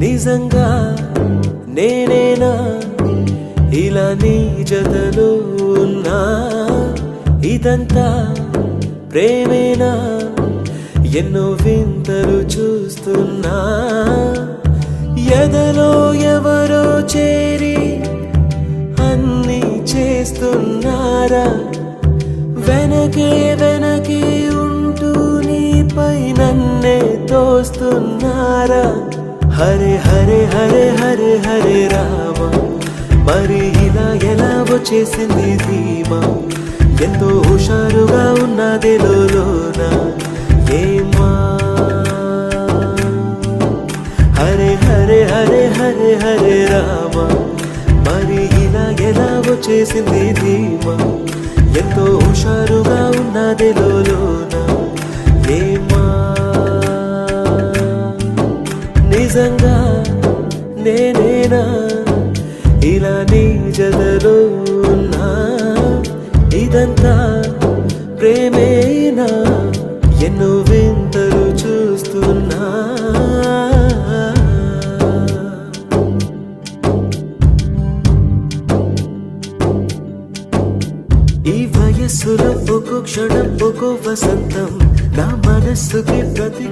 నిజంగా నేనేనా ఇలా నీ జతలో ఉన్నా? ఇదంతా ప్రేమేనా? ఎన్నో వింతలు చూస్తున్నా. ఎదలో ఎవరో చేరి అన్నీ చేస్తున్నారా? వెనకే వెనకే ఉంటూ నీపై నన్నే తోస్తున్నారా? హరే హరే హరే హరే హరే రామ, మరి ఇలా ఎలా వచ్చేసింది ధీమా? ఎంతో హుషారుగా ఉన్నది లోన ఏమా? హరే హరే హరే హరే హరే రామ, మరి ఇలా ఎలా వచ్చేసింది ధీమా? ఎంతో హుషారుగా ఉన్నది లోన ఏమా? నిజంగా నేనేనా ఇలా నీ జతలో ఉన్నా? ఇదంతా ప్రేమేనా? ఎన్నో వింతలు చూస్తున్నా. ఈ వయస్సులో ఒక్కో క్షణం ఒక్కో వసంతం, నా మనస్సుకి ప్రతి